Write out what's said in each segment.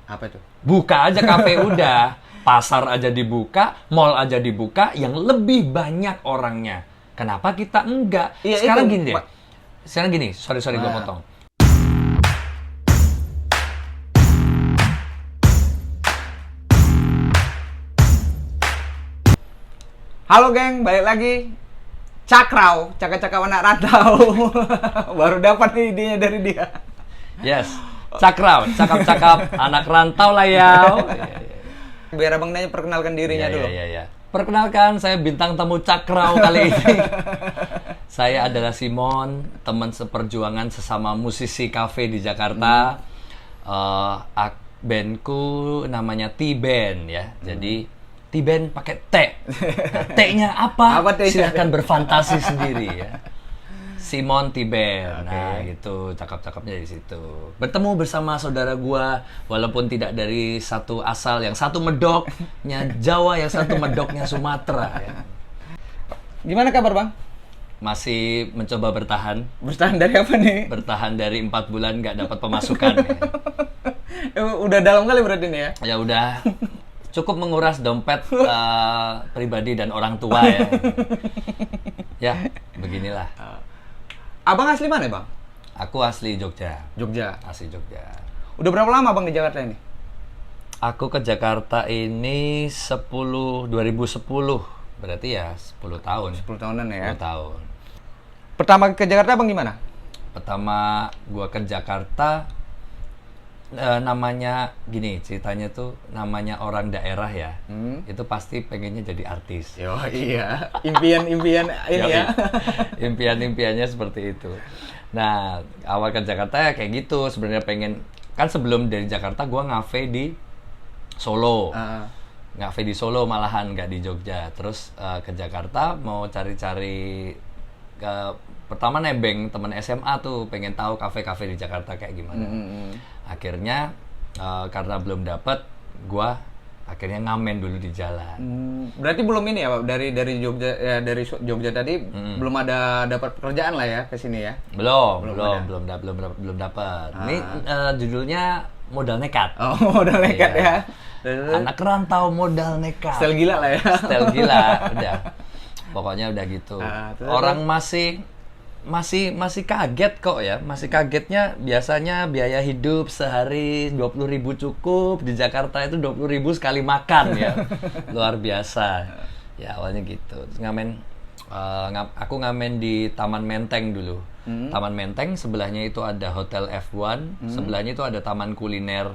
Apa tuh? Buka aja kafe udah. Pasar aja dibuka, mall aja dibuka, yang lebih banyak orangnya. Kenapa kita enggak? Iya, Sekarang itu, gini deh. Pak. Sekarang gini, sorry gue Nah. potong. Halo geng, balik lagi. Cakrau, cakap-cakap anak rantau. Baru dapat nih idenya dari dia. Yes, cakraw, cakap-cakap anak rantau lah ya. Biar abang nanya perkenalkan dirinya dulu. Iya. Perkenalkan, saya bintang tamu cakraw kali ini. Saya adalah Simon, teman seperjuangan sesama musisi kafe di Jakarta. Bandku namanya T-Band ya. Jadi T-Band pakai T. Nah, T-nya apa? Apa T-nya? Silahkan berfantasi sendiri ya. Simon T-Band. Oke. Nah, gitu cakap-cakapnya di situ. Bertemu bersama saudara gua walaupun tidak dari satu asal, yang satu medoknya Jawa, yang satu medoknya Sumatera ya. Gimana kabar bang? Masih mencoba bertahan. Bertahan dari apa nih? Bertahan dari 4 bulan nggak dapat pemasukan. Udah dalam kali berarti nih ya? Ya udah cukup menguras dompet pribadi dan orang tua ya. Ya, beginilah. Abang asli mana bang? Aku asli Jogja. Jogja. Asli Jogja. Udah berapa lama bang di Jakarta ini? Aku ke Jakarta ini 2010. Berarti ya 10 tahun. 10 tahunan ya? 10 tahun. Pertama ke Jakarta bang gimana? Pertama gua ke Jakarta, namanya gini, ceritanya tuh namanya orang daerah ya. Itu pasti pengennya jadi artis. Yo iya, impian-impian ini ya. Impian-impiannya seperti itu. Nah, awal ke Jakarta ya kayak gitu. Sebenarnya pengen, kan sebelum dari Jakarta gua ngafe di Solo. Ngafe di Solo malahan, nggak di Jogja. Terus ke Jakarta mau cari-cari, pertama nebeng teman SMA tuh, pengen tahu kafe-kafe di Jakarta kayak gimana. Akhirnya karena belum dapat, gua akhirnya ngamen dulu di jalan. Berarti belum ini ya Pak? Dari Jogja ya, dari Jogja tadi belum ada dapat pekerjaan lah ya ke sini ya? Belum dapat. Ini judulnya modal nekat. Oh, modal nekat Iya. ya. Anak rantau modal nekat. Style gila lah ya. Style gila, udah. Pokoknya udah gitu. Terus? Orang masih kaget kok ya. Masih kagetnya biasanya biaya hidup sehari 20.000 cukup. Di Jakarta itu 20.000 sekali makan ya. Luar biasa. Ya awalnya gitu. Terus aku ngamen di Taman Menteng dulu. Taman Menteng, sebelahnya itu ada Hotel F1, sebelahnya itu ada taman kuliner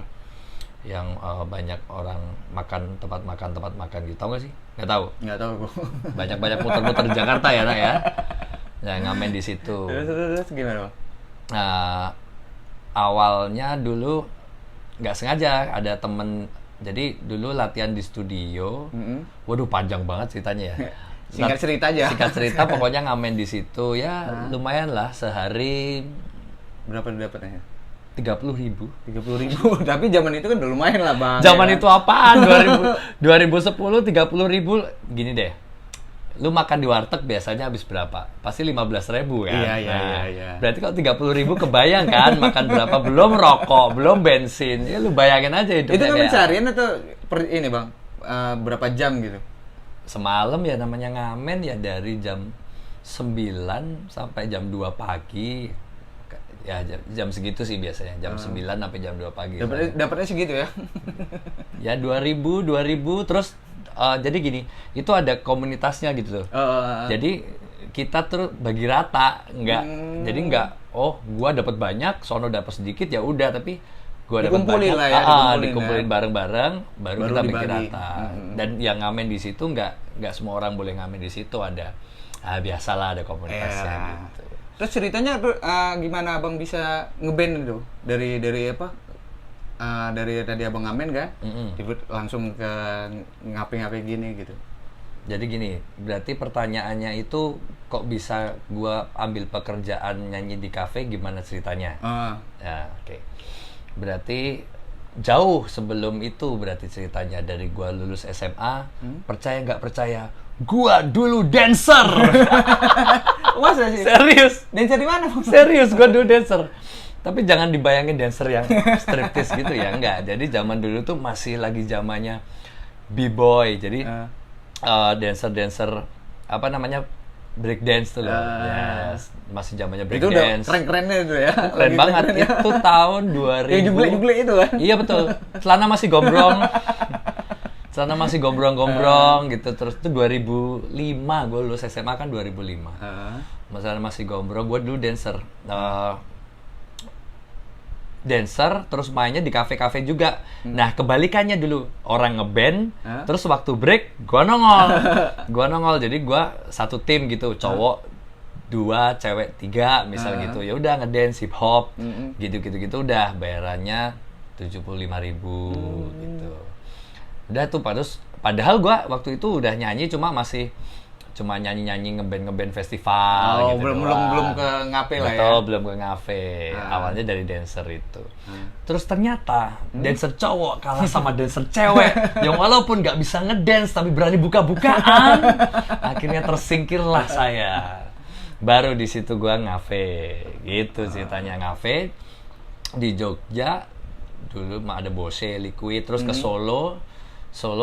yang banyak orang makan, tempat makan gitu. Tahu nggak sih? Nggak tahu. Nggak tahu gua. Banyak muter-muter di Jakarta ya, nak ya. Ya ngamen di situ. Terus gimana Bang? Nah, awalnya dulu nggak sengaja ada temen. Jadi dulu latihan di studio. Waduh, panjang banget ceritanya ya. Singkat cerita aja. Singkat cerita, pokoknya ngamen di situ ya. Lumayan lah, sehari Berapa dapatnya? 30.000. 30.000. Tapi zaman itu kan udah lumayan lah Bang. Zaman ya, itu apaan? 2010 30.000. Gini deh. Lu makan di warteg biasanya habis berapa? Pasti 15.000 kan? Iya. Berarti kalau 30.000 kebayang kan makan berapa? Belum rokok, belum bensin. Ya lu bayangin aja hidupnya. Itu kayak pencarian atau ini Bang? Berapa jam gitu? semalam ya, namanya ngamen ya, dari jam 9 sampai jam 2 pagi. Ya jam segitu sih biasanya, jam 9 sampai jam 2 pagi. Dapatnya segitu ya? Ya 2000 terus jadi gini, itu ada komunitasnya gitu loh. Jadi kita terus bagi rata, jadi nggak, oh gua dapat banyak, sono dapat sedikit, ya udah, tapi gua dapat Dikumpulin banyak, lah ya, dikumpulin bareng-bareng, baru kita bagi dibagi. rata. Dan yang ngamen di situ nggak semua orang boleh ngamen di situ, ada biasalah ada komunitasnya gitu. Terus ceritanya gimana Abang bisa ngeband itu? Dari apa? Dari tadi Abang ngamen kan? Langsung ke ngape-ngape gini gitu. Jadi gini, berarti pertanyaannya itu kok bisa gua ambil pekerjaan nyanyi di kafe, gimana ceritanya? Ya, oke. Berarti jauh sebelum itu berarti ceritanya, dari gua lulus SMA, percaya nggak percaya, gua dulu dancer. Masa sih? Serius. Dancer di mana Bang? Serius, gua dulu dancer. Tapi jangan dibayangin dancer yang striptease gitu ya, enggak. Jadi zaman dulu tuh masih lagi zamannya b-boy. Jadi dancer-dancer apa namanya? Break dance tuh loh. Yes, masih zamannya break Itu udah dance. keren-kerennya itu ya. Keren banget. Itu tahun 2000. Yang juble-juble itu kan. Iya betul. Celana masih gombrong. Celana masih gombrong-gombrong gitu. Terus itu 2005, gue lulus SMA kan 2005. Masalah masih gombrong, gue dulu dancer. Dancer, terus mainnya di kafe-kafe juga. Nah, kebalikannya dulu. Orang ngeband, terus waktu break, gue nongol. Jadi gue satu tim gitu, cowok 2, cewek 3, misal gitu. Ya udah ngedance hip hop, gitu udah bayarannya 75.000 gitu. Udah tuh, padahal gue waktu itu udah nyanyi cuma nyanyi ngeband festival gitu. belum ke ngafe lah ya. Betul, belum ke ngafe. Awalnya dari dancer itu. Terus ternyata dancer cowok kalah sama dancer cewek yang walaupun nggak bisa ngedance tapi berani buka-bukaan. Akhirnya tersingkirlah saya. Baru di situ gua ngafe. Gitu ceritanya, ngafe di Jogja. Dulu ada Bose, Liquid, terus ke Solo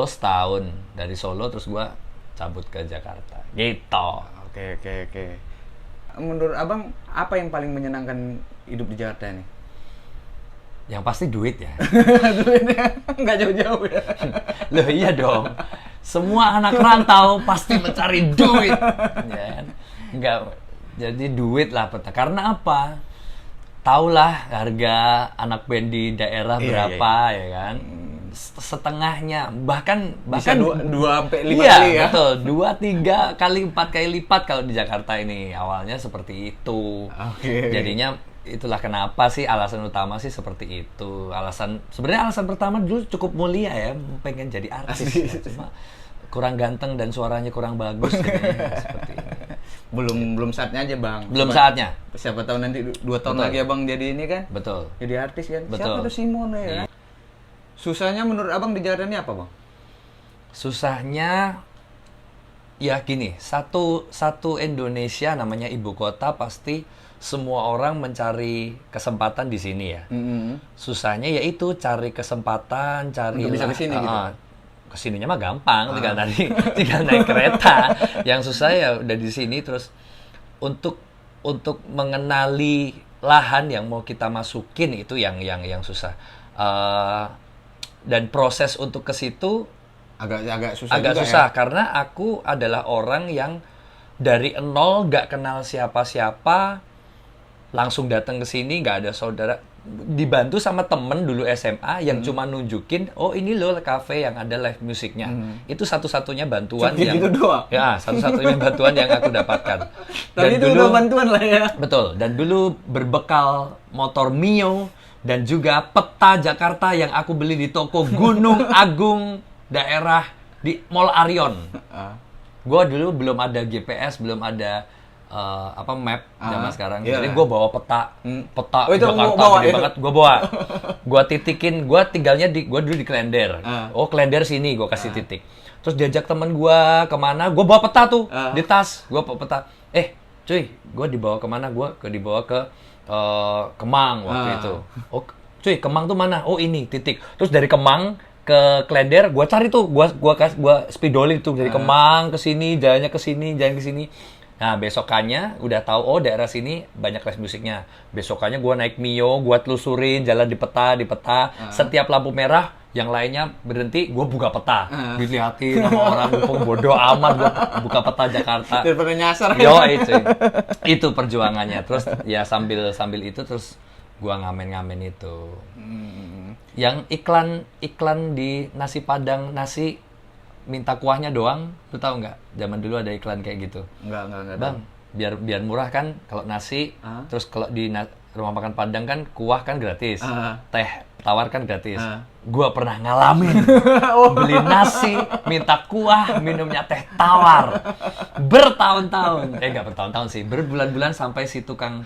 setahun. Dari Solo terus gua cabut ke Jakarta. Gitu. Oke. Menurut Abang, apa yang paling menyenangkan hidup di Jakarta ini? Yang pasti duit ya. Duitnya nggak jauh-jauh ya. Loh iya dong. Semua anak rantau pasti mencari duit. Ya, enggak. Jadi duit lah. Karena apa? Taulah harga anak band di daerah berapa ya kan? Setengahnya, bahkan bisa 2 sampai 5 iya, kali ya. Betul, 2, 3 kali, 4 kali lipat kalau di Jakarta ini. Awalnya seperti itu. Jadinya itulah kenapa sih alasan utama sih seperti itu. Sebenarnya alasan pertama dulu cukup mulia ya, pengen jadi artis ya. Cuma kurang ganteng dan suaranya kurang bagus seperti ini. Belum saatnya aja, Bang. Belum saatnya. Siapa tahu nanti 2 tahun lagi Abang jadi ini kan? Betul. Jadi artis kan? Betul. Siapa tuh Simon ya? Susahnya menurut Abang di Jakarta ini apa, Bang? Susahnya ya gini, satu Indonesia namanya ibu kota, pasti semua orang mencari kesempatan di sini ya. Susahnya yaitu cari kesempatan, cari untuk bisa kesini gitu. Kesininya mah gampang, tinggal naik kereta. Yang susah ya udah di sini, terus untuk mengenali lahan yang mau kita masukin itu yang susah. Dan proses untuk ke situ agak susah ya? Karena aku adalah orang yang dari nol, gak kenal siapa-siapa, langsung datang ke sini, gak ada saudara, dibantu sama temen dulu SMA yang cuma nunjukin, oh ini loh cafe yang ada live musiknya. Itu satu-satunya bantuan satu-satunya bantuan yang aku dapatkan. Tapi itu udah bantuan lah ya. Betul, dan dulu berbekal motor Mio dan juga peta Jakarta yang aku beli di toko Gunung Agung daerah di Mall Arion. Gue dulu belum ada GPS, belum ada map zaman sekarang. Jadi gue bawa peta Jakarta gede banget. Gue bawa, gue titikin. Gue tinggalnya gue dulu di Klender. Oh Klender sini, gue kasih titik. Terus diajak temen gue kemana, gue bawa peta tuh di tas. Gue bawa peta. Cuy, gue dibawa kemana? Gue dibawa ke Kemang waktu itu. Oh, cuy, Kemang tuh mana? Oh, ini titik. Terus dari Kemang ke Klender, gue cari tuh, gue spidolin tuh dari Kemang ke sini, jalannya ke sini, jalan ke sini. Nah, besokannya udah tahu, oh daerah sini banyak live musiknya. Besokannya gue naik Mio, gue telusurin jalan di peta. Setiap lampu merah, yang lainnya berhenti, gue buka peta. Dilihatin sama orang, bodoh amat, gue buka peta Jakarta. Daripada nyasar. Yo, itu perjuangannya. Terus ya sambil itu terus gue ngamen itu. Yang iklan di nasi Padang, nasi minta kuahnya doang, lu tahu nggak? Zaman dulu ada iklan kayak gitu. Enggak. Bang, biar murah kan kalau nasi, terus kalau di rumah makan Padang kan kuah kan gratis, teh tawar kan gratis. Gua pernah ngalamin beli nasi, minta kuah, minumnya teh tawar bertahun-tahun. Nggak bertahun-tahun sih, berbulan-bulan sampai si tukang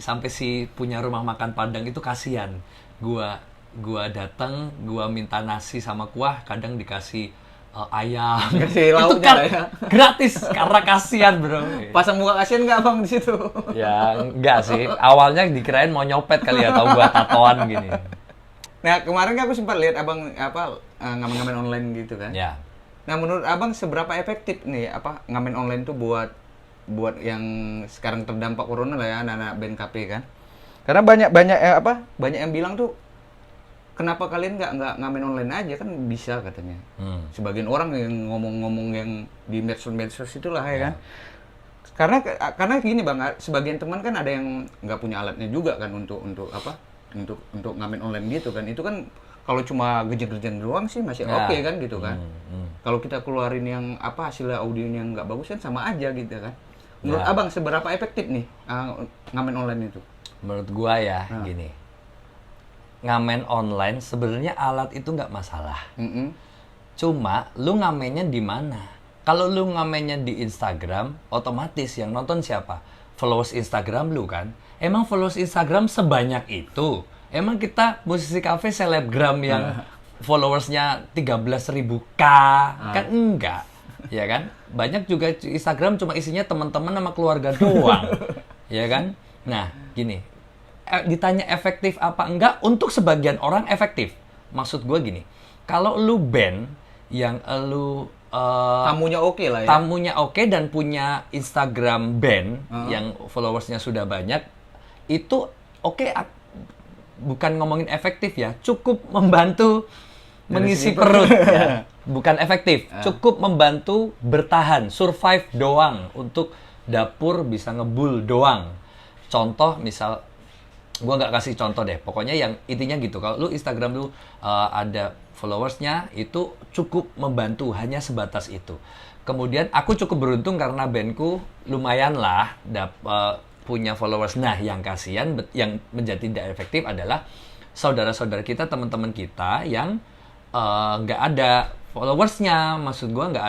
sampai si punya rumah makan Padang itu kasihan. Gua datang, gua minta nasi sama kuah, kadang dikasih ayam. Kasih Itu lauknya kan lah ya. gratis karena kasihan, Bro. Pasang muka kasihan nggak bang di situ? Ya, enggak sih. Awalnya dikirain mau nyopet kali ya, tahu gua tatoan gini. Nah kemarin kan aku sempat lihat abang ngamen-ngamen online gitu kan. Ya. Nah menurut abang seberapa efektif nih ngamen online tuh buat yang sekarang terdampak corona lah ya anak-anak band KP kan? Karena banyak yang bilang tuh kenapa kalian nggak ngamen online aja kan bisa katanya. Sebagian orang yang ngomong-ngomong yang di medsos itulah ya kan. Karena gini bang, sebagian teman kan ada yang nggak punya alatnya juga kan untuk ngamen online gitu kan. Itu kan kalau cuma gejeng-gejeng doang sih masih oke kan gitu kan. Kalau kita keluarin yang hasil audionya yang nggak bagus kan sama aja gitu kan. Menurut abang seberapa efektif nih ngamen online itu? Menurut gua ya gini, ngamen online sebenarnya alat itu nggak masalah. Cuma lu ngamennya di mana? Kalau lu ngamennya di Instagram, otomatis yang nonton siapa? Followers Instagram lu kan? Emang followers Instagram sebanyak itu? Emang kita musisi kafe selebgram yang followersnya 13.000K? Kan enggak, ya kan? Banyak juga Instagram cuma isinya teman-teman sama keluarga doang, ya kan? Nah, gini, ditanya efektif apa enggak, untuk sebagian orang efektif. Maksud gue gini, kalau lu band yang lu tamunya oke lah ya. Tamunya oke dan punya Instagram band yang followersnya sudah banyak, itu oke, bukan ngomongin efektif ya, cukup membantu mengisi perut ya. Bukan efektif, cukup membantu bertahan, survive doang, untuk dapur bisa ngebul doang. Contoh misal, gua nggak kasih contoh deh, pokoknya yang intinya gitu, kalau lu Instagram lu ada followersnya, itu cukup membantu, hanya sebatas itu. Kemudian aku cukup beruntung karena bandku lumayan lah punya followers. Nah, yang kasihan, yang menjadi tidak efektif adalah saudara-saudara kita, teman-teman kita yang nggak ada followersnya, maksud gua nggak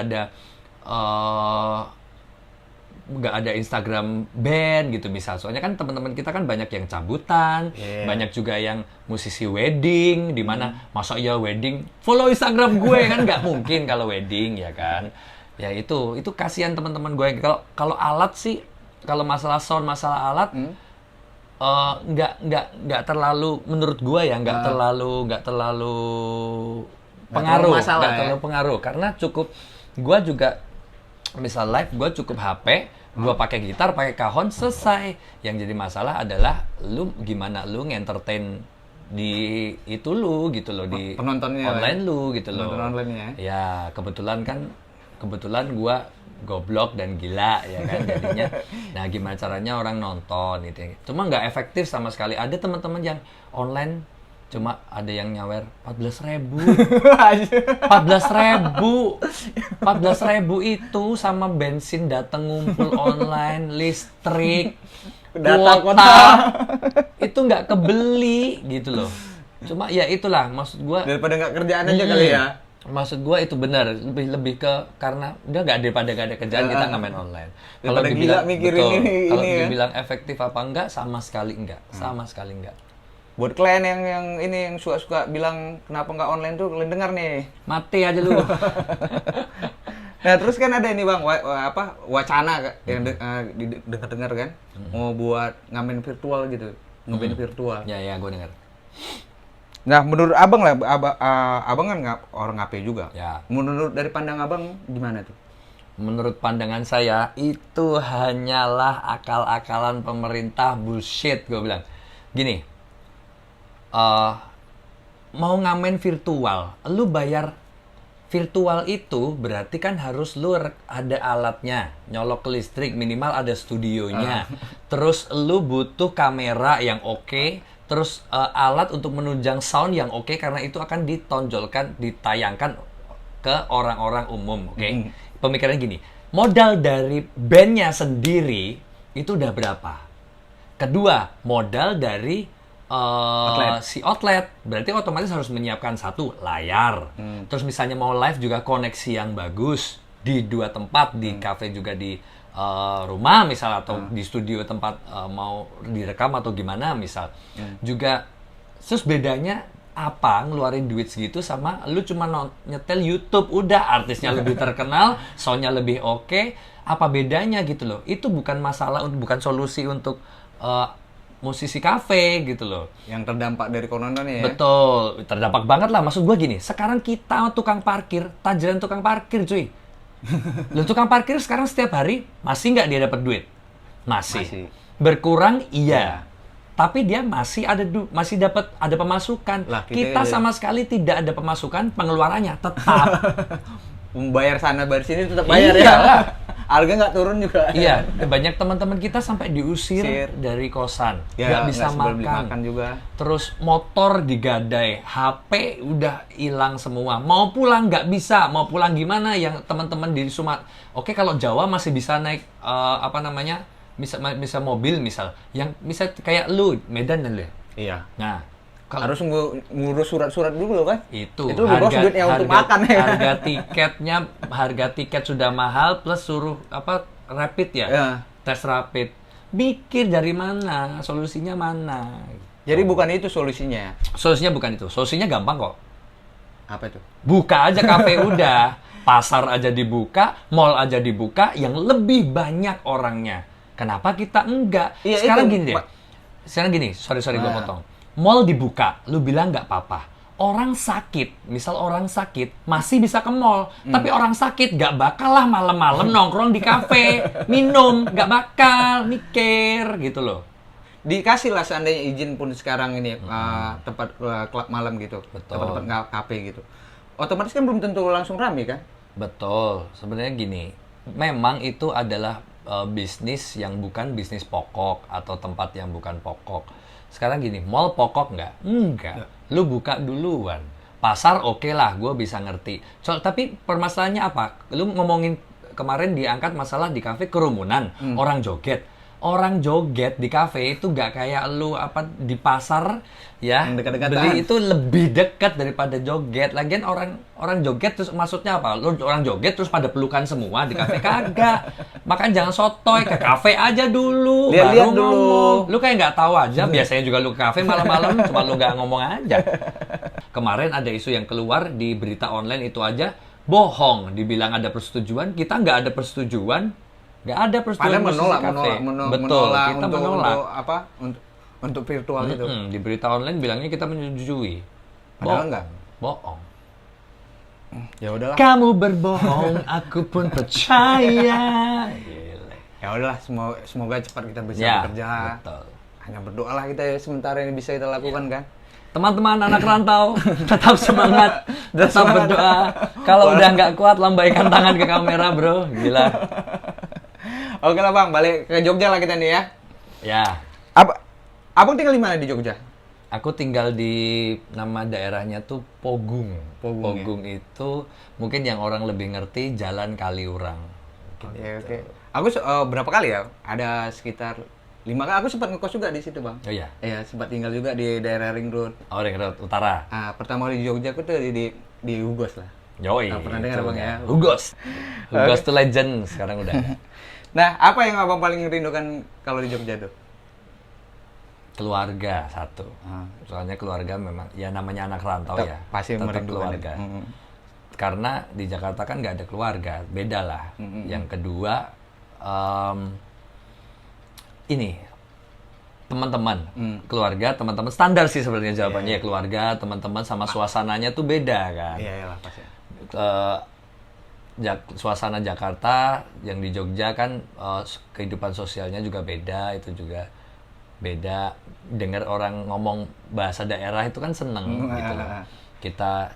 ada Instagram band gitu misal. Soalnya kan teman-teman kita kan banyak yang cabutan, banyak juga yang musisi wedding, di mana masa ya wedding follow Instagram gue kan nggak mungkin kalau wedding ya kan. Ya itu kasihan teman-teman gue. Kalau alat sih, kalau masalah sound, masalah alat nggak terlalu, menurut gue ya nggak terlalu pengaruh, nggak terlalu pengaruh, karena cukup gue juga misal live gue cukup HP, gue pakai gitar, pakai kahon, selesai. Yang jadi masalah adalah lu gimana lu nge-entertain di itu lu gitu loh, di penontonnya online lu gitu loh. Penonton online-nya ya. Kebetulan gue goblok dan gila ya kan jadinya. Nah, gimana caranya orang nonton gitu. Cuma nggak efektif sama sekali. Ada teman-teman yang online cuma ada yang nyawer 14.000. 14.000 itu sama bensin datang ngumpul online, listrik, kuota itu nggak kebeli gitu loh. Cuma ya itulah, maksud gua daripada nggak kerjaan aja kali ya. Maksud gua itu benar, lebih ke karena udah daripada nggak ada kerjaan kita ngamen online. Kalau dibilang mikirin kalau ini dibilang efektif apa enggak, sama sekali enggak. Buat klien yang suka bilang kenapa nggak online tuh, kalian dengar nih. Mati aja lu. Nah terus kan ada ini bang, wacana yang dengar kan, mau buat ngamen virtual gitu, ngeband virtual. Ya gue dengar. Nah menurut abang lah, abang kan orang ngape juga. Ya. Menurut dari pandang abang gimana tuh? Menurut pandangan saya itu hanyalah akal-akalan pemerintah, bullshit gue bilang. Gini. Mau ngamen virtual, lu bayar virtual itu berarti kan harus lu ada alatnya, nyolok ke listrik, minimal ada studionya. Terus lu butuh kamera yang oke, terus alat untuk menunjang sound yang oke, karena itu akan ditayangkan ke orang-orang umum, oke? Pemikiran gini, modal dari bandnya sendiri itu udah berapa? Kedua, modal dari si outlet, berarti otomatis harus menyiapkan satu layar. Terus misalnya mau live juga koneksi yang bagus di dua tempat, di cafe juga di rumah misal, atau di studio tempat mau direkam atau gimana misal. Juga terus bedanya apa ngeluarin duit segitu sama lu cuma nyetel YouTube, udah artisnya lebih terkenal, soundnya lebih oke, apa bedanya gitu loh. Itu bukan masalah, bukan solusi untuk musisi kafe gitu loh. Yang terdampak dari corona nih ya. Betul, terdampak banget lah. Maksud gue gini, sekarang kita tukang parkir, tajiran tukang parkir cuy. Loh, tukang parkir sekarang setiap hari masih nggak dia dapat duit? Masih. Berkurang iya. Tapi dia masih masih dapat ada pemasukan. Lah, kita sama sekali tidak ada pemasukan, pengeluarannya tetap. Membayar sana bayar sini tetap bayar ya. Iyalah. Harga nggak turun juga. Iya, banyak teman-teman kita sampai diusir dari kosan, nggak bisa beli makan. makan juga. Terus motor digadai, HP udah hilang semua. Mau pulang nggak bisa, mau pulang gimana? Yang teman-teman di Sumatera, oke kalau Jawa masih bisa naik bisa mobil misal, yang bisa kayak lu Medan dan lu. Iya. Nah, Harus ngurus surat-surat dulu kan? itu lebih bos duitnya untuk makan ya. Harga tiket sudah mahal plus suruh rapid ya, tes rapid. Mikir dari mana, solusinya mana? Jadi bukan itu solusinya. Solusinya bukan itu, solusinya gampang kok. Apa itu? Buka aja kafe udah, pasar aja dibuka, mall aja dibuka, yang lebih banyak orangnya. Kenapa kita enggak? Iya, Sekarang itu, gini deh. Sekarang gini, sorry gue potong. Mall dibuka, lu bilang nggak apa-apa. Orang sakit, misal orang sakit, masih bisa ke mall. Tapi orang sakit nggak bakal lah malam-malam nongkrong di kafe, minum, nggak bakal mikir gitu loh. Dikasih lah seandainya izin pun sekarang ini tempat klub malam gitu, Betul. tempat kafe gitu. Otomatis kan belum tentu langsung rame kan? Betul. Sebenarnya gini, memang itu adalah bisnis yang bukan bisnis pokok atau tempat yang bukan pokok. Sekarang gini, mall pokok nggak? Enggak. Lu buka duluan. Pasar oke lah, gue bisa ngerti. Tapi permasalahannya apa? Lu ngomongin kemarin diangkat masalah di kafe kerumunan, orang joget. Orang joget di kafe itu nggak kayak lu di pasar ya. Dekat-dekatan. Beli itu lebih dekat daripada joget. Lagian orang joget terus maksudnya apa? Lu orang joget terus pada pelukan semua di kafe kagak. Makanya jangan sotoy, ke kafe aja dulu. Lihat-lihat baru dulu. ngomong. Lu kayak nggak tahu aja. Biasanya juga lu ke kafe malam-malam, cuma lu nggak ngomong aja. Kemarin ada isu yang keluar di berita online itu aja bohong. Dibilang ada persetujuan, kita nggak ada persetujuan. Nggak ada persetujuan Padahal Betul, kita untuk, menolak. Untuk virtual itu. Di berita online bilangnya kita menyetujui. Padahal nggak. Bohong. Ya udahlah. Kamu berbohong, aku pun percaya. Gile. Ya udahlah, semoga cepat kita bisa Ya, bekerja. betul. Hanya berdoalah kita ya sementara ini bisa kita lakukan kan. Teman-teman anak rantau, tetap semangat, tetap berdoa. Kalau udah nggak kuat, lambaikan tangan ke kamera, bro. Gila. Oke lah Bang, balik ke Jogja lah kita nih ya. Ya. Abang tinggal di mana di Jogja? Aku tinggal di nama daerahnya tuh Pogung. Pogung, itu mungkin yang orang lebih ngerti Jalan Kaliurang. Oke. Aku berapa kali ya? Ada sekitar 5 kali. Aku sempat ngekos juga di situ Bang. Oh iya? Iya, sempat tinggal juga di daerah Ring Road. Oh, Ring Road Utara. Pertama kali di Jogja aku tuh di Hugos lah. Yoi. Pernah dengar Bang ya? Hugos. Hugos tuh legend sekarang udah. Nah, apa yang Abang paling rindukan kalau di Jogja tuh? Keluarga satu. Soalnya keluarga memang ya namanya anak rantau ya. Pasti tetap merindukan keluarga. itu. Karena di Jakarta kan nggak ada keluarga, beda lah. Yang kedua, ini teman-teman, keluarga, teman-teman standar sih sebenarnya jawabannya ya keluarga, teman-teman sama suasananya tuh beda kan. Iya lah pasti. Suasana Jakarta yang di Jogja kan kehidupan sosialnya juga beda, itu juga beda. Dengar orang ngomong bahasa daerah itu kan seneng gitu loh. Kita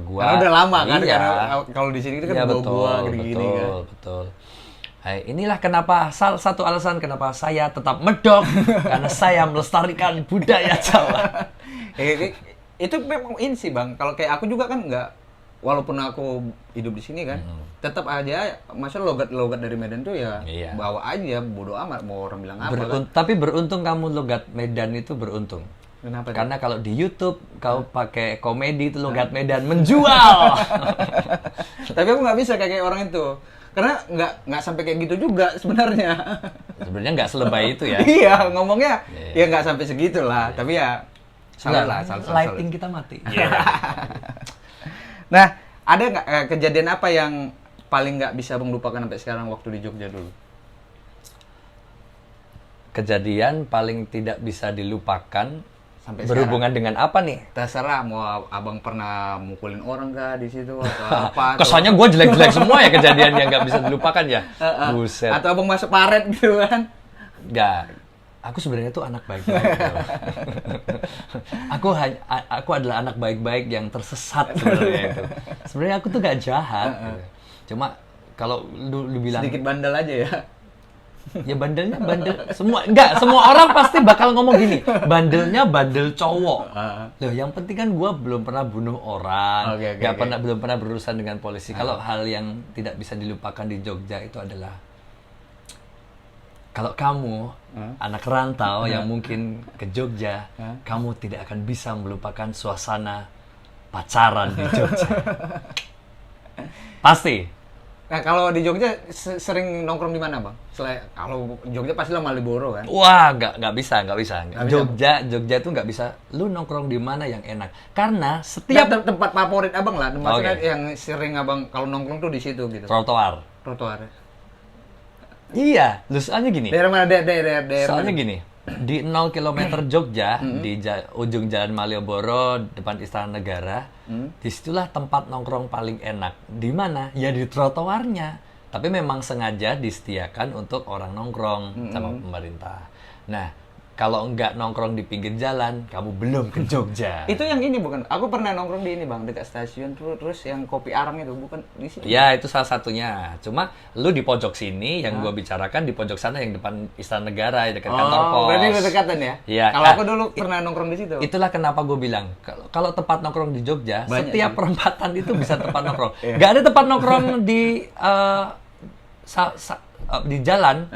gua Karena udah lama kan, iya. karena kalau di sini kan gua gini-gini kan. Betul. Hai, inilah kenapa salah satu alasan kenapa saya tetap medok karena saya melestarikan budaya Jawa. Itu memang ini sih Bang. Kalau kayak aku juga kan nggak, walaupun aku hidup di sini kan, tetap aja masa logat dari Medan tuh ya bawa aja, bodo amat mau orang bilang apa kan. Tapi beruntung kamu logat Medan itu beruntung. Kenapa? Karena kalau di YouTube kau pakai komedi itu logat Medan menjual. Tapi aku nggak bisa kayak orang itu. Karena nggak sampai kayak gitu juga sebenarnya. Sebenarnya nggak selebay itu ya. Iya, ngomongnya ya nggak sampai segitulah. Tapi ya Salut lah, salut. Lighting kita mati. Iya. Nah, ada nggak kejadian apa yang paling nggak bisa Bang lupakan sampai sekarang waktu di Jogja dulu? Kejadian paling tidak bisa dilupakan Sampai berhubungan dengan apa nih? Terserah, mau abang pernah mukulin orang kah di situ atau apa? Kesannya gue jelek-jelek semua ya kejadian yang nggak bisa dilupakan ya. Buset. Atau abang masuk paret gitu kan? Nggak. Aku sebenarnya tuh anak baik-baik. Aku adalah anak baik-baik yang tersesat sebenarnya itu. Sebenarnya aku tuh gak jahat. Cuma kalau lu bilang Sedikit bandel aja ya. ya bandelnya bandel semua orang pasti bakal ngomong gini, bandelnya bandel cowok. Loh, yang penting kan gue belum pernah bunuh orang, belum pernah berurusan dengan polisi. Kalau hal yang tidak bisa dilupakan di Jogja itu adalah kalau kamu anak rantau yang mungkin ke Jogja, kamu tidak akan bisa melupakan suasana pacaran di Jogja. Pasti. Nah, kalau di Jogja sering nongkrong di mana, Bang? Kalau Jogja pasti lah Malioboro kan? Wah, nggak bisa. Jogja itu nggak bisa. Lu nongkrong di mana yang enak? Karena setiap tempat favorit abang lah, maksudnya yang sering abang kalau nongkrong tuh di situ gitu. Trotoar. Iya, lu soalnya gini. Daerah mana? Daerah. Soalnya gini, di 0 km Jogja, di ujung Jalan Malioboro, depan Istana Negara, disitulah tempat nongkrong paling enak. Di mana? Ya di trotoarnya. Tapi memang sengaja disediakan untuk orang nongkrong sama pemerintah. Nah, kalau nggak nongkrong di pinggir jalan, kamu belum ke Jogja. Itu yang ini bukan? Aku pernah nongkrong di ini, Bang, dekat stasiun, terus yang kopi arang itu bukan di situ. Ya, itu salah satunya. Cuma lu di pojok sini, yang gua bicarakan di pojok sana yang depan Istana Negara, dekat kantor pos. Berarti berdekatan ya? Iya. Kalau aku dulu pernah nongkrong di situ. Itulah kenapa gue bilang, kalau tempat nongkrong di Jogja, banyak setiap perempatan itu bisa tempat nongkrong. Nggak ada tempat nongkrong di di jalan,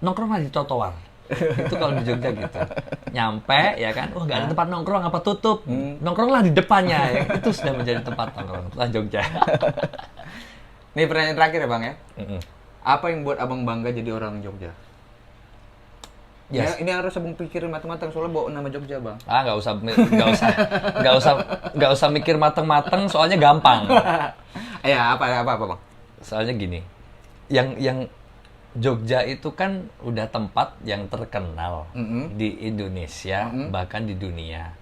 nongkronglah di trotoar. Itu kalau di Jogja gitu. Nyampe ya kan, nggak ada tempat nongkrong, apa tutup? Nongkronglah di depannya ya. Itu sudah menjadi tempat nongkrong. Itulah Jogja. Nih pertanyaan terakhir ya, Bang ya. Apa yang buat abang bangga jadi orang Jogja? Yes. Ya, ini harus abang pikirin matang-matang soalnya bawa nama Jogja, Bang. Nggak usah mikir matang-matang, soalnya gampang. Ya, apa, Bang? Soalnya gini, yang Jogja itu kan udah tempat yang terkenal di Indonesia, bahkan di dunia.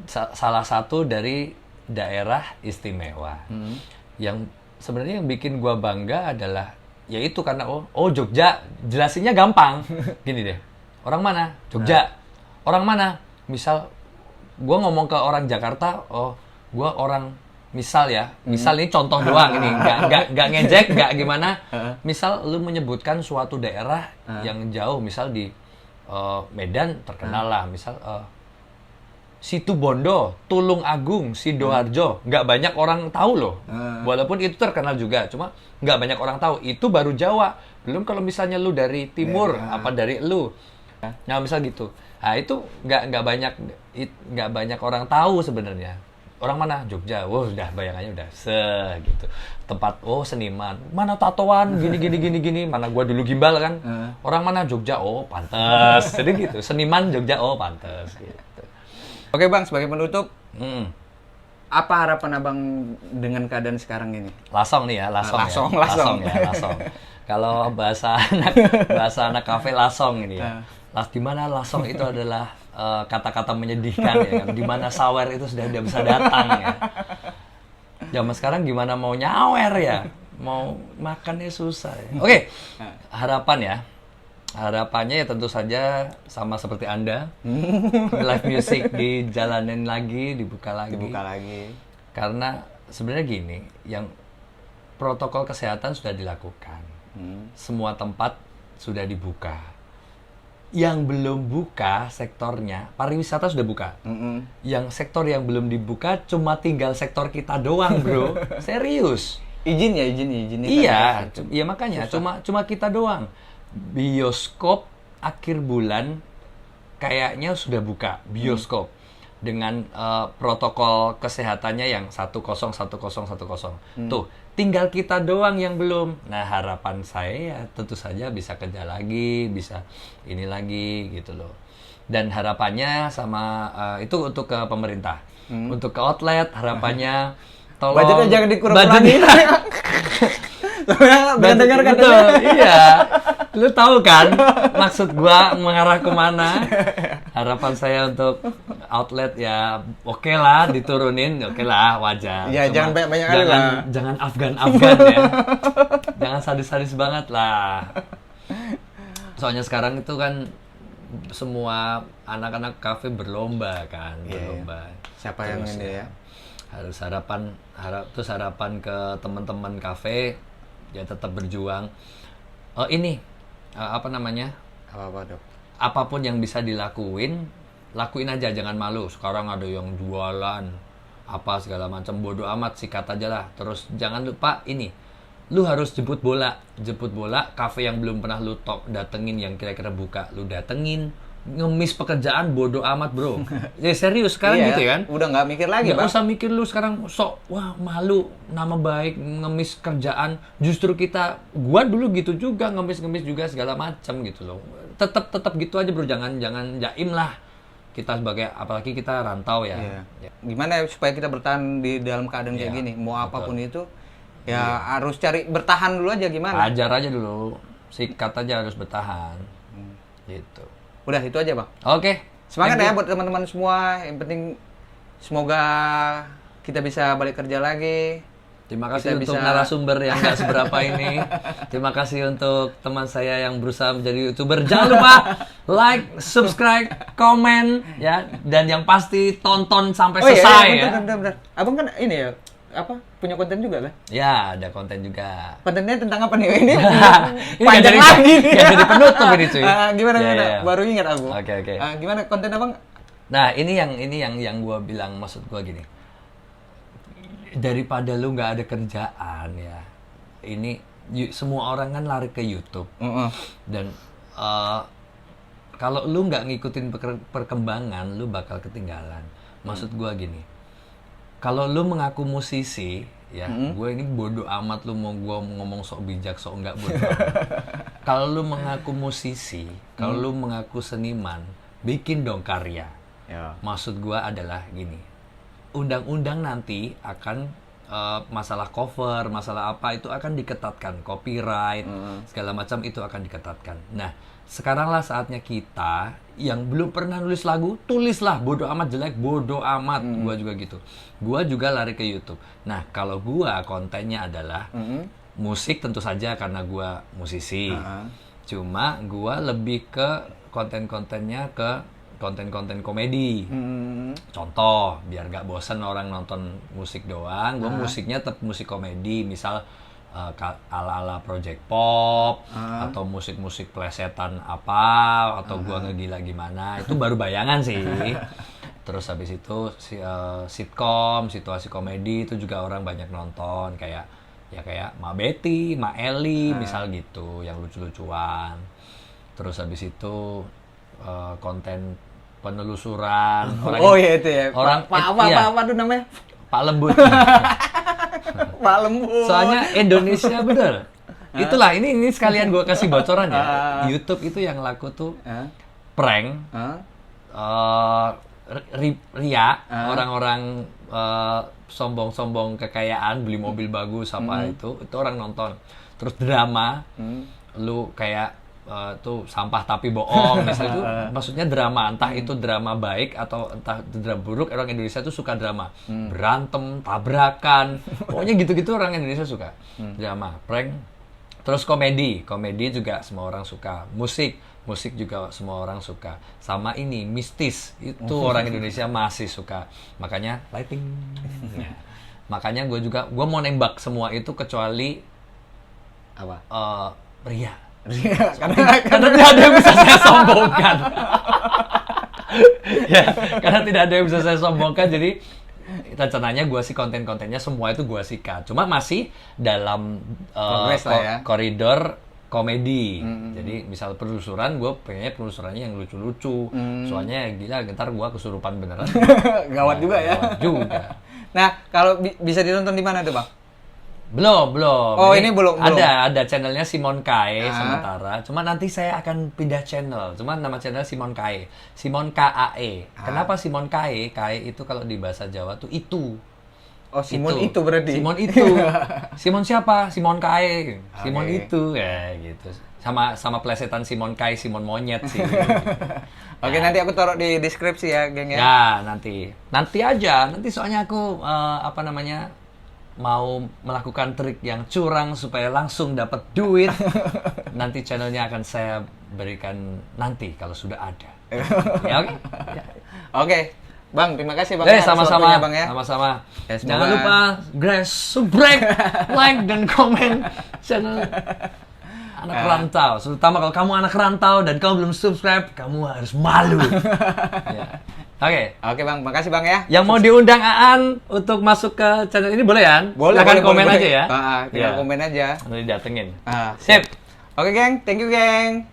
Salah satu dari daerah istimewa. Yang sebenarnya yang bikin gua bangga adalah yaitu karena Jogja, jelasinnya gampang. Gini deh. Orang mana? Jogja. Orang mana? Misal gua ngomong ke orang Jakarta, gua orang misal ini contoh doang ini, nggak ngejek, nggak gimana. Misal lu menyebutkan suatu daerah yang jauh, misal di Medan terkenal lah, misal Situbondo, Tulung Agung, Sidoarjo, nggak banyak orang tahu loh. Walaupun itu terkenal juga, cuma nggak banyak orang tahu. Itu baru Jawa. Belum kalau misalnya lu dari timur, apa dari lu. Nah misal gitu. Nah itu nggak banyak orang tahu sebenarnya. Orang mana? Jogja. Udah bayangannya udah gitu. Tempat seniman. Mana tatoan gini. Mana gua dulu gimbal kan. Orang mana? Jogja. Pantes. Jadi gitu. Seniman Jogja. Pantes gitu. Oke, Bang, sebagai penutup, apa harapan abang dengan keadaan sekarang ini? Lasong nih ya, lasong. Kalau bahasa anak kafe lasong ini ya. Di mana lasong itu adalah kata-kata menyedihkan ya kan. Di mana sawer itu sudah tidak bisa datang ya. Zaman sekarang gimana mau nyawer ya? Mau makannya susah ya. Oke. Harapannya ya tentu saja sama seperti Anda. Live music dijalanin lagi, dibuka lagi. Karena sebenarnya gini, yang protokol kesehatan sudah dilakukan. Semua tempat sudah dibuka. Yang belum buka sektornya, pariwisata sudah buka. Yang sektor yang belum dibuka cuma tinggal sektor kita doang, bro. Serius. Izin. Iya, iya makanya cuma kita doang. Bioskop akhir bulan kayaknya sudah buka bioskop dengan protokol kesehatannya yang 101010. Tuh, tinggal kita doang yang belum. Nah, harapan saya ya tentu saja bisa kerja lagi, bisa ini lagi gitu loh. Dan harapannya sama itu untuk ke pemerintah. Untuk ke outlet harapannya tolong Budgetnya jangan dikurang-kurangin. Bukan dengar Betul, katanya. iya. Lu tahu kan maksud gua mengarah kemana? Harapan saya untuk outlet ya oke lah diturunin, oke lah wajar. Ya, Cuma jangan banyak-banyak kali lah. Jangan Afgan ya. Jangan sadis-sadis banget lah. Soalnya sekarang itu kan semua anak-anak kafe berlomba kan, Iya, berlomba. Siapa yang Terus ini ya? Harus harapan ke teman-teman kafe ya tetap berjuang. Ini apa namanya? Apa Dok? Apapun yang bisa dilakuin, lakuin aja, jangan malu. Sekarang ada yang jualan apa segala macam, bodo amat, sikat aja lah. Terus jangan lupa ini, lu harus jemput bola, kafe yang belum pernah lu datengin yang kira-kira buka, lu datengin. Ngemis pekerjaan bodo amat bro. Ya serius sekarang Iya, gitu kan. Udah nggak mikir lagi, Nggak Bang. usah mikir lu sekarang sok wah malu, nama baik, ngemis kerjaan. Justru gua dulu gitu juga, ngemis juga segala macam gitu loh. Tetap gitu aja bro, jangan jaim lah. Kita sebagai, apalagi kita rantau ya. Iya. Gimana ya supaya kita bertahan di dalam keadaan kayak Iya, gini? Mau apapun itu, ya harus cari bertahan dulu aja gimana? Ajar aja dulu, sikat aja harus bertahan. Gitu. Udah itu aja, Bang. Oke. Semangat Thank ya you. buat teman-teman semua. Yang penting semoga kita bisa balik kerja lagi. Terima kasih Kita untuk bisa- narasumber yang nggak seberapa ini. Terima kasih untuk teman saya yang berusaha menjadi YouTuber. Jangan lupa like, subscribe, komen ya, dan yang pasti tonton sampai selesai ya. Bener. Abang kan ini ya, apa punya konten juga kan? Ya, ada konten juga. Kontennya tentang apa nih? Ini Ini nggak panjang jadi- lagi nih. nggak jadi penutup ini, cuy. Gimana? Ya, ya. Baru ingat aku. Oke. Gimana konten Abang? Nah, ini yang gua bilang, maksud gua gini. Daripada lu nggak ada kerjaan ya. Ini semua orang kan lari ke YouTube. Dan kalau lu nggak ngikutin perkembangan, lu bakal ketinggalan. Maksud gua gini. Kalau lu mengaku musisi, ya, gue ini bodo amat lu mau gua ngomong sok bijak, sok enggak bodo amat. Kalau lu mengaku musisi, kalau lu mengaku seniman, bikin dong karya. Ya. Maksud gua adalah gini. Undang-undang nanti akan masalah cover, masalah apa itu akan diketatkan, copyright, segala macam itu akan diketatkan. Nah, sekaranglah saatnya kita yang belum pernah nulis lagu, tulislah, bodo amat jelek, bodo amat. Gua juga gitu. Gua juga lari ke YouTube. Nah, kalau gua kontennya adalah musik tentu saja karena gua musisi. Cuma gua lebih ke konten-kontennya ke konten-konten komedi. Contoh, biar gak bosen orang nonton musik doang, gue musiknya tetap musik komedi, misal ala-ala project pop, atau musik-musik plesetan apa, atau gue ngegila gimana, itu baru bayangan sih. Terus habis itu sitkom, situasi komedi itu juga orang banyak nonton, kayak Ma Betty, Ma Eli, misal gitu, yang lucu-lucuan. Terus habis itu konten penelusuran Iya itu ya. orang apa tuh namanya? Pak Lembut. Pak Lembut. Soalnya Indonesia bener. Itulah ini sekalian gue kasih bocoran ya. YouTube itu yang laku tuh prank, ria, orang-orang sombong-sombong kekayaan, beli mobil bagus apa itu orang nonton. Terus drama, lu kayak tuh sampah tapi bohong, misalnya itu maksudnya drama, entah itu drama baik atau entah drama buruk. Orang Indonesia tuh suka drama, berantem, tabrakan, pokoknya gitu-gitu orang Indonesia suka. Drama, prank, terus komedi juga semua orang suka. Musik juga semua orang suka. Sama ini mistis itu orang Indonesia masih suka. Makanya lighting. Ya. Makanya gue mau nembak semua itu kecuali Apa? ria. Karena Karena tidak ada yang bisa saya sombongkan. Ya, karena tidak ada yang bisa saya sombongkan, jadi rencananya gue sih konten-kontennya semua itu gue sikat. Cuma masih dalam Progress lah ya. koridor komedi. Jadi misal penelusuran, gue pengennya penelusurannya yang lucu-lucu. Soalnya gila, ntar gue kesurupan beneran. gawat juga ya. Gawat juga. Nah, kalau bisa ditonton di mana tuh, Bang? Belum. Oh, ini belum. Ada channelnya Simon Kae Ah. sementara. Cuma nanti saya akan pindah channel. Cuma nama channel Simon Kae. Simon Kae. Kenapa Simon Kae? Kae itu kalau di bahasa Jawa tuh itu. Oh, Simon itu berarti. Simon itu. Simon siapa? Simon Kae. Simon Oke. itu ya gitu. Sama plesetan Simon Kae, Simon monyet sih. Oke, nanti aku taruh di deskripsi ya, geng ya. Ya, nanti aja. Nanti soalnya aku apa namanya mau melakukan trik yang curang supaya langsung dapat duit. Nanti channelnya akan saya berikan nanti kalau sudah ada. Ya, oke. Oke. Bang, terima kasih Bang. atas Sama-sama, waktunya, Bang ya. sama-sama. Ya, semoga- Jangan lupa subscribe, like dan komen channel Anak Rantau. Terutama kalau kamu anak rantau dan kamu belum subscribe, kamu harus malu. Ya. Oke. Oke, Bang. Makasih Bang ya. Yang mau diundang Aan untuk masuk ke channel ini boleh ya? Boleh, Silahkan komen boleh. aja ya. Tinggal Ya. komen aja. Nanti didatengin. Ah, Sip. Oke, geng. Thank you, geng.